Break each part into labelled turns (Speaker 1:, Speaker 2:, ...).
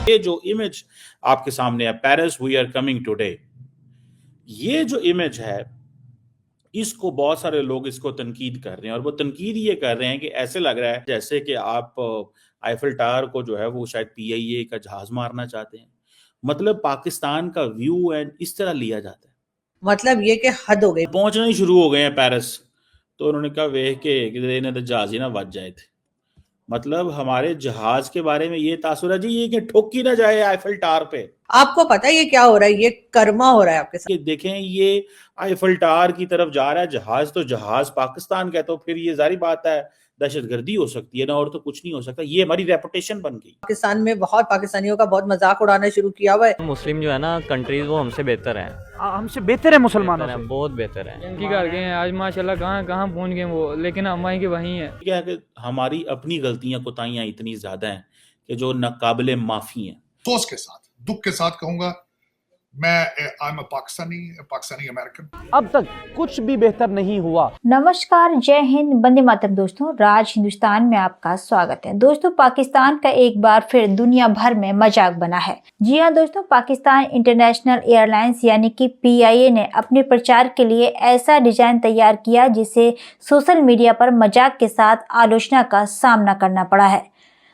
Speaker 1: یہ جو امیج آپ کے سامنے ہے Paris we are coming today, یہ جو امیج ہے اس کو بہت سارے لوگ اس کو تنقید کر رہے ہیں، اور وہ تنقید یہ کر رہے ہیں کہ ایسے لگ رہا ہے جیسے کہ آپ آئیفل ٹاور کو جو ہے وہ شاید پی آئی اے کا جہاز مارنا چاہتے ہیں۔ مطلب پاکستان کا ویو اینڈ اس طرح لیا جاتا ہے،
Speaker 2: مطلب یہ کہ حد ہو گئی۔
Speaker 1: پہنچنا ہی شروع ہو گئے ہیں پیرس، تو انہوں نے کہا ویخ کے جہاز ہی نہ بچ جائے تھے۔ مطلب ہمارے جہاز کے بارے میں یہ تاثر ہے جی یہ کہ ٹھوکی نہ جائے آئیفل ٹاور پہ۔
Speaker 2: آپ کو پتا ہے یہ کیا ہو رہا ہے؟ یہ کرما ہو رہا ہے آپ کے ساتھ۔
Speaker 1: کہ دیکھیں یہ آئیفل ٹاور کی طرف جا رہا ہے جہاز، تو جہاز پاکستان کا ہے تو پھر یہ ظاہری بات ہے دہشت گردی ہو سکتی ہے نا، اور تو کچھ نہیں ہو سکتا۔ یہ ہماری ریپوٹیشن بن گئی۔
Speaker 2: پاکستان میں بہت پاکستانیوں کا بہت مذاق اڑانا شروع کیا ہوا ہے۔
Speaker 3: مسلم جو ہے نا کنٹریز وہ ہم سے بہتر ہیں،
Speaker 4: ہم سے بہتر ہے مسلمانوں سے،
Speaker 3: بہت بہتر ہیں۔
Speaker 5: ان کی کر گئے ہیں آج ماشاءاللہ کہاں کہاں پہنچ گئے وہ، لیکن ہماری کے وہیں ہیں۔
Speaker 1: کیا ہے کہ ہماری اپنی غلطیاں کوتاہیاں اتنی زیادہ ہیں کہ جو ناقابل معافی ہیں۔
Speaker 6: افسوس کے ساتھ، دکھ کے ساتھ کہوں گا، میں پاکستانی امریکن،
Speaker 4: اب تک کچھ بھی بہتر نہیں ہوا۔
Speaker 7: نمسکار، جے ہند، بندے ماترم دوستوں، راج ہندوستان میں آپ کا سواگت ہے۔ دوستوں، پاکستان کا ایک بار پھر دنیا بھر میں مذاق بنا ہے۔ جی ہاں دوستوں، پاکستان انٹرنیشنل ایئر لائنز یعنی کہ پی آئی اے نے اپنے پرچار کے لیے ایسا ڈیزائن تیار کیا جسے سوشل میڈیا پر مذاق کے ساتھ آلوچنا کا سامنا کرنا پڑا ہے۔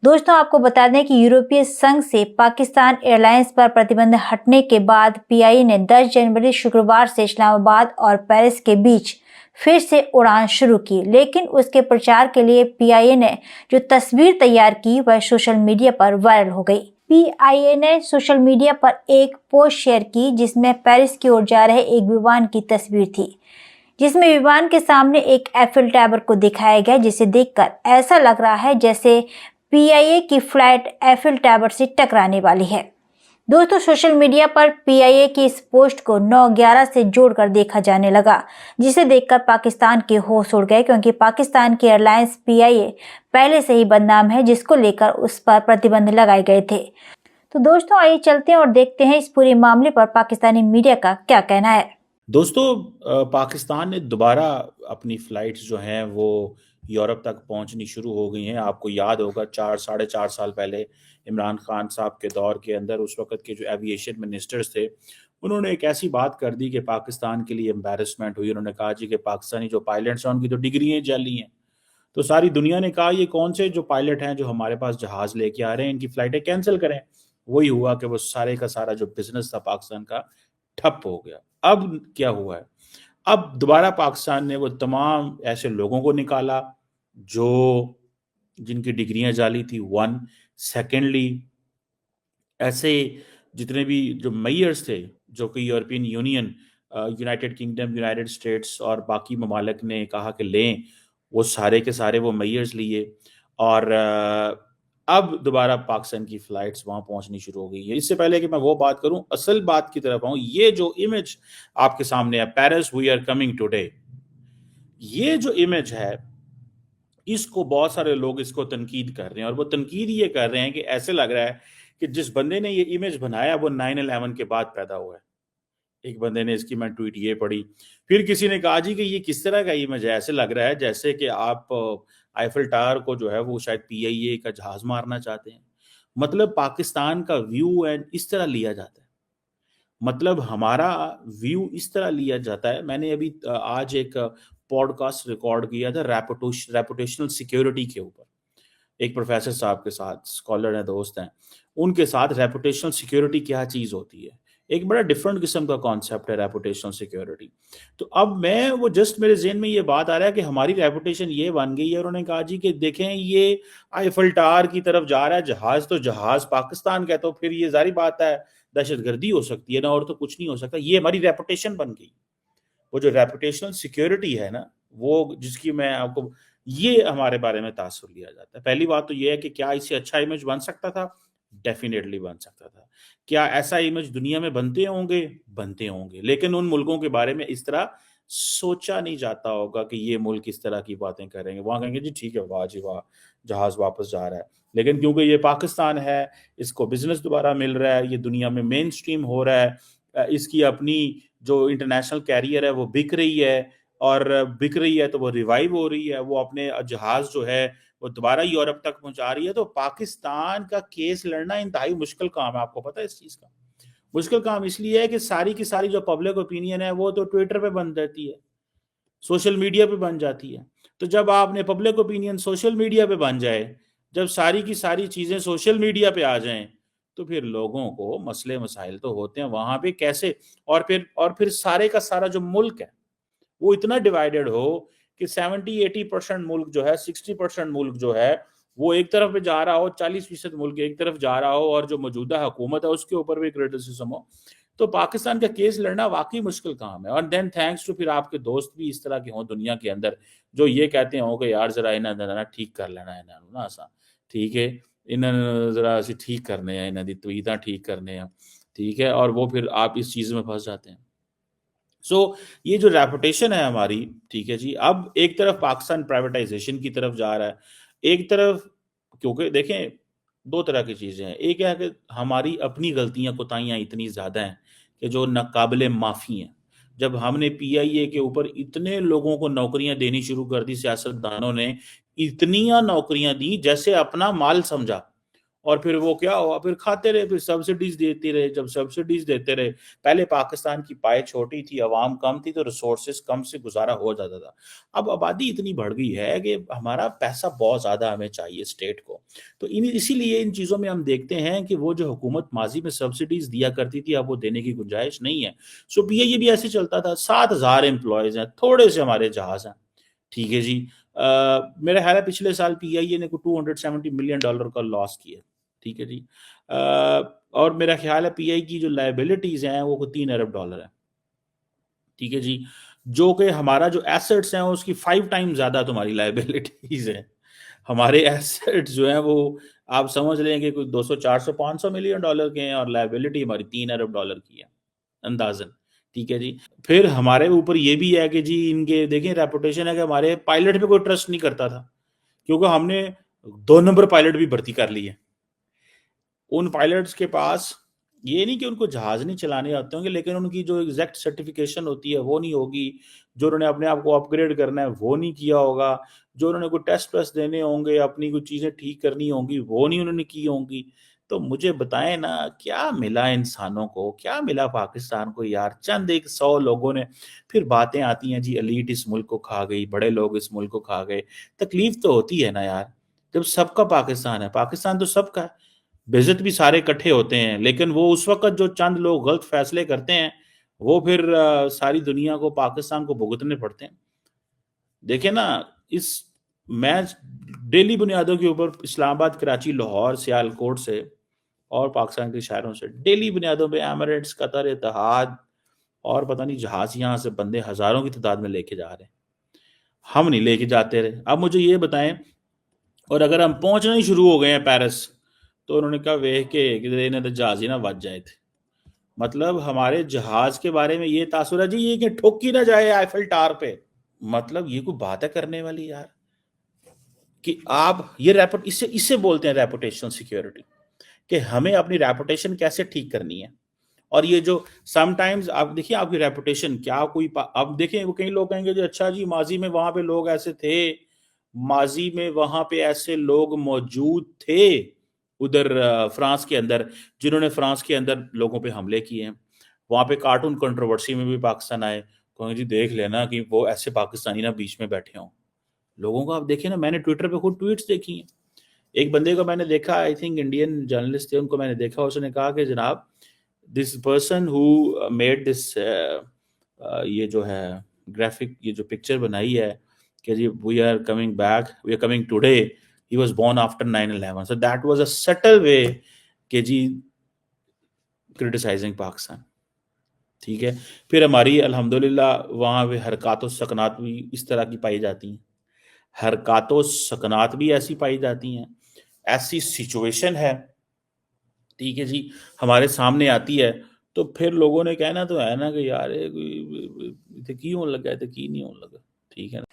Speaker 7: دوستوں، آپ کو بتا دیں کہ یورپی سنگھ سے پاکستان ایئر لائنز پر پرتیبندھ ہٹنے کے بعد پی آئی اے نے 10 جنوری شکروار سے اسلام آباد اور پیرس کے بیچ پھر سے اڑان شروع کی، لیکن اس کے پرچار کے لیے پی آئی اے نے جو تصویر تیار کی وہ سوشل میڈیا پر وائرل ہو گئی۔ پی آئی اے نے سوشل میڈیا پر ایک پوسٹ شیئر کی جس میں پیرس کی اور جا رہے ایک ومان کی تصویر تھی، جس میں ومان کے سامنے ایک ایفل ٹاور کو دکھایا گیا، جسے دیکھ کر ایسا لگ رہا ہے جیسے پی آئی اے کی فلائٹ ایفل ٹاور سے ٹکرانے والی ہے۔ دوستوں، سوشل میڈیا پر پی آئی اے کی اس پوسٹ کو 9/11 سے جوڑ کر دیکھا جانے لگا، جسے دیکھ کر پاکستان کے ہوش اڑ گئے، کیونکہ پاکستان کی ایئر لائنز پی آئی اے پہلے سے ہی بدنام ہے، جس کو لے کر اس پر پرتیبندھ لگائے گئے تھے۔ تو دوستوں، آئیے چلتے ہیں اور دیکھتے ہیں اس پورے معاملے پر پاکستانی میڈیا کا کیا کہنا ہے۔
Speaker 1: دوستو، پاکستان نے دوبارہ اپنی فلائٹس جو ہیں وہ یورپ تک پہنچنی شروع ہو گئی ہیں۔ آپ کو یاد ہوگا 4-4.5 سال پہلے عمران خان صاحب کے دور کے اندر اس وقت کے جو ایویشن منسٹرز تھے انہوں نے ایک ایسی بات کر دی کہ پاکستان کے لیے امبیرسمنٹ ہوئی۔ انہوں نے کہا جی کہ پاکستانی جو پائلٹس ہیں ان کی تو ڈگریاں جعلی ہیں۔ تو ساری دنیا نے کہا یہ کون سے جو پائلٹ ہیں جو ہمارے پاس جہاز لے کے آ رہے ہیں ان کی فلائٹیں کینسل کریں۔ وہی ہوا کہ وہ سارے کا سارا جو بزنس تھا پاکستان کا ٹھپ ہو گیا۔ اب کیا ہوا ہے؟ اب دوبارہ پاکستان نے وہ تمام ایسے لوگوں کو نکالا جو جن کی ڈگریاں جعلی تھی، ون سیکنڈلی ایسے جتنے بھی جو میئرز تھے جو کہ European union, United kingdom, United States اور باقی ممالک نے کہا کہ لیں، وہ سارے کے سارے وہ میئرز لیے، اور اب دوبارہ پاکستان کی فلائٹس وہاں پہنچنی شروع ہو گئی ہے۔ اس سے پہلے کہ میں وہ بات کروں، اصل بات کی طرف آؤں، یہ جو امیج آپ کے سامنے ہے Paris we are coming today, یہ جو امیج ہے اس کو بہت سارے لوگ اس کو تنقید کر رہے ہیں، اور وہ تنقید یہ کر رہے ہیں کہ ایسے لگ رہا ہے کہ جس بندے نے یہ امیج بنایا وہ 9/11 کے بعد پیدا ہوا ہے۔ ایک بندے نے اس کی میں ٹویٹ یہ پڑھی، پھر کسی نے کہا جی کہ یہ کس طرح کا امیج ہے، ایسے لگ رہا ہے جیسے کہ آپ آئیفل ٹاور کو جو ہے وہ شاید پی آئی اے کا جہاز مارنا چاہتے ہیں۔ مطلب پاکستان کا ویو اینڈ اس طرح لیا جاتا ہے، مطلب ہمارا ویو اس طرح لیا جاتا ہے۔ میں نے ابھی آج ایک پوڈ کاسٹ ریکارڈ کیا تھا ریپوٹیشنل سیکیورٹی کے اوپر، ایک پروفیسر صاحب کے ساتھ، اسکالر ہیں، دوست ہیں، ان کے ساتھ ریپوٹیشنل سیکیورٹی کیا چیز ہوتی ہے۔ ایک بڑا ڈفرنٹ قسم کا کانسیپٹ ہے ریپوٹیشنل سیکیورٹی۔ تو اب میں وہ جسٹ میرے ذہن میں یہ بات آ رہا ہے کہ ہماری ریپوٹیشن یہ بن گئی ہے، اور انہوں نے کہا جی کہ دیکھیں یہ آئیفل ٹاور کی طرف جا رہا ہے جہاز، تو جہاز پاکستان کا ہے تو پھر یہ ظاہری بات ہے دہشت گردی ہو سکتی ہے نا، اور تو کچھ نہیں ہو سکتا۔ یہ ہماری ریپوٹیشن بن گئی۔ وہ جو ریپوٹیشنل سیکیورٹی ہے نا، وہ جس کی میں آپ کو، یہ ہمارے بارے میں تاثر لیا جاتا ہے۔ پہلی بات تو یہ ہے کہ کیا اس سے اچھا امیج بن سکتا تھا؟ ڈیفینیٹلی بن سکتا تھا۔ کیا ایسا امیج دنیا میں بنتے ہوں گے، لیکن ان ملکوں کے بارے میں اس طرح سوچا نہیں جاتا ہوگا کہ یہ ملک اس طرح کی باتیں کریں گے۔ وہاں کہیں گے جی ٹھیک ہے، واہ جی واہ، جہاز واپس جا رہا ہے۔ لیکن کیونکہ یہ پاکستان ہے، اس کو بزنس دوبارہ مل رہا ہے، یہ دنیا میں مین سٹریم ہو رہا ہے، اس کی اپنی جو انٹرنیشنل کیریئر ہے وہ بک رہی ہے، اور بک رہی ہے تو وہ ریوائیو ہو رہی ہے، وہ اپنے جہاز جو ہے وہ دوبارہ یورپ تک پہنچا رہی ہے. تو پاکستان کا کیس لڑنا انتہائی مشکل کام ہے. آپ کو پتہ ہے اس چیز کا مشکل کام اس لیے ہے کہ ساری کی ساری جو پبلک اوپینین ہے وہ تو ٹویٹر پہ بن جاتی ہے, سوشل میڈیا پہ بن جاتی ہے. تو جب آپ نے پبلک اوپینین سوشل میڈیا پہ بن جائے, جب ساری کی ساری چیزیں سوشل میڈیا پہ آ جائیں, تو پھر لوگوں کو مسئلے مسائل تو ہوتے ہیں وہاں پہ کیسے. اور پھر سارے کا سارا جو ملک ہے وہ اتنا ڈیوائیڈڈ ہو کہ 70-80% ملک جو ہے, 60% ملک جو ہے وہ ایک طرف پہ جا رہا ہو, 40% ملک ایک طرف جا رہا ہو, اور جو موجودہ حکومت ہے اس کے اوپر بھی کریٹیسزم ہو. تو پاکستان کا کیس لڑنا واقعی مشکل کام ہے. اور دین تھینکس ٹو پھر آپ کے دوست بھی اس طرح کے ہوں دنیا کے اندر جو یہ کہتے ہوں کہ یار ذرا انہاں ٹھیک کر لینا نا اساں, ٹھیک ہے انہاں ذرا اسی ٹھیک کرنے ہیں, انہاں دی تویتاں ٹھیک کرنے ہیں, ٹھیک ہے. اور وہ پھر آپ اس چیز میں پھنس جاتے ہیں. سو یہ جو ریپوٹیشن ہے ہماری, ٹھیک ہے جی, اب ایک طرف پاکستان پرائیویٹائزیشن کی طرف جا رہا ہے, ایک طرف کیونکہ دیکھیں دو طرح کی چیزیں ہیں. ایک ہے کہ ہماری اپنی غلطیاں کوتاہیاں اتنی زیادہ ہیں کہ جو ناقابل معافی ہیں. جب ہم نے پی آئی اے کے اوپر اتنے لوگوں کو نوکریاں دینی شروع کر دی, سیاستدانوں نے اتنیاں نوکریاں دی جیسے اپنا مال سمجھا, اور پھر وہ کیا ہوا, پھر کھاتے رہے, پھر سبسڈیز دیتے رہے. جب سبسڈیز دیتے رہے, پہلے پاکستان کی پائے چھوٹی تھی, عوام کم تھی, تو ریسورسز کم سے گزارا ہو جاتا تھا. اب آبادی اتنی بڑھ گئی ہے کہ ہمارا پیسہ بہت زیادہ ہمیں چاہیے اسٹیٹ کو. تو اسی لیے ان چیزوں میں ہم دیکھتے ہیں کہ وہ جو حکومت ماضی میں سبسڈیز دیا کرتی تھی اب وہ دینے کی گنجائش نہیں ہے. سو پی اے بھی ایسے چلتا تھا. 7,000 امپلائیز ہیں, تھوڑے سے ہمارے جہاز ہیں, ٹھیک ہے جی. میرا خیال ہے پچھلے سال پی آئی اے نے کوئی $270 ملین کا لاس کیا, ٹھیک ہے جی. اور میرا خیال ہے پی آئی کی جو لائبلٹیز ہیں وہ $3 ارب ہیں, ٹھیک ہے جی, جو کہ ہمارا جو ایسٹس ہیں اس کی 5 ٹائم زیادہ تمہاری لائبلٹیز ہیں. ہمارے ایسٹس جو ہیں وہ آپ سمجھ لیں کہ کوئی 200 400 500 ملین ڈالر کے ہیں, اور لائبلٹی ہماری $3 ارب کی ہے اندازن, ٹھیک ہے جی. پھر ہمارے اوپر یہ بھی ہے کہ جی ان کے دیکھیں ریپوٹیشن ہے کہ ہمارے پائلٹ پہ کوئی ٹرسٹ نہیں کرتا تھا, کیونکہ ہم نے 2 نمبر پائلٹ بھی بھرتی کر لی ہے. ان پائلٹس کے پاس یہ نہیں کہ ان کو جہاز نہیں چلانے آتے ہوں گے, لیکن ان کی جو ایگزیکٹ سرٹیفیکیشن ہوتی ہے وہ نہیں ہوگی, جو انہوں نے اپنے آپ کو اپ گریڈ کرنا ہے وہ نہیں کیا ہوگا, جو انہوں نے کوئی ٹیسٹ دینے ہوں گے, اپنی کوئی چیزیں ٹھیک کرنی ہوں گی وہ نہیں انہوں نے کی ہوں گی. تو مجھے بتائیں نا کیا ملا انسانوں کو, کیا ملا پاکستان کو یار؟ چند 100 لوگوں نے. پھر باتیں آتی ہیں جی ایلیٹ اس ملک کو کھا گئی, بڑے لوگ اس ملک کو کھا گئے. تکلیف تو ہوتی ہے نا یار, جب سب کا پاکستان ہے, پاکستان تو سب کا ہے, بےعزت بھی سارے اکٹھے ہوتے ہیں, لیکن وہ اس وقت جو چند لوگ غلط فیصلے کرتے ہیں وہ پھر ساری دنیا کو, پاکستان کو بھگتنے پڑتے ہیں. دیکھیں نا, میں ڈیلی بنیادوں کے اوپر اسلام آباد, کراچی, لاہور, سیالکوٹ سے اور پاکستان کے شہروں سے ڈیلی بنیادوں پہ ایمریٹس, قطر, اتحاد اور پتہ نہیں جہاز یہاں سے بندے ہزاروں کی تعداد میں لے کے جا رہے ہیں. ہم نہیں لے کے جاتے رہے. اب مجھے یہ بتائیں, اور اگر ہم پہنچنا ہی شروع ہو گئے ہیں پیرس, تو انہوں نے کہا ویکھ کے انہیں تو جہاز ہی نہ بچ جائے تھے. مطلب ہمارے جہاز کے بارے میں یہ تاثر ہے جی یہ کہ ٹھوکی نہ جائے آئیفل ٹار پہ. مطلب یہ کوئی بات ہے کرنے والی یار, کہ آپ یہ اسے بولتے ہیں ریپوٹیشنل سیکیورٹی, کہ ہمیں اپنی ریپوٹیشن کیسے ٹھیک کرنی ہے. اور یہ جو سم ٹائمز آپ دیکھیں آپ کی ریپوٹیشن کیا کوئی, اب دیکھیں وہ کئی لوگ کہیں گے جو اچھا جی ماضی میں وہاں پہ لوگ ایسے تھے, ماضی میں وہاں پہ ایسے لوگ موجود تھے ادھر فرانس کے اندر, جنہوں نے فرانس کے اندر لوگوں پہ حملے کیے ہیں. وہاں پہ کارٹون کنٹروورسی میں بھی پاکستان آئے, کہیں جی دیکھ لینا کہ وہ ایسے پاکستانی نا بیچ میں بیٹھے ہوں. لوگوں کو آپ دیکھیں نا, میں نے ٹویٹر پہ خود ٹویٹس دیکھی ہیں. ایک بندے کو میں نے دیکھا, آئی تھنک انڈین جرنلسٹ تھے, ان کو میں نے دیکھا, اس نے کہا کہ جناب this person who made this, یہ جو ہے گرافک, یہ جو پکچر بنائی ہے کہ جی we are coming back, we are coming today, he was born after 9/11. So that was a subtle way کہ جی criticizing پاکستان, ٹھیک ہے. پھر ہماری الحمدللہ وہاں پہ حرکات و سکنات بھی اس طرح کی پائی جاتی ہیں, حرکات و سکنات بھی ایسی پائی جاتی ہیں, ایسی سچویشن ہے, ٹھیک ہے جی, ہمارے سامنے آتی ہے. تو پھر لوگوں نے کہنا تو ہے نا کہ یار کی ہون لگا ہے تو کی نہیں ہون لگا, ٹھیک ہے نا.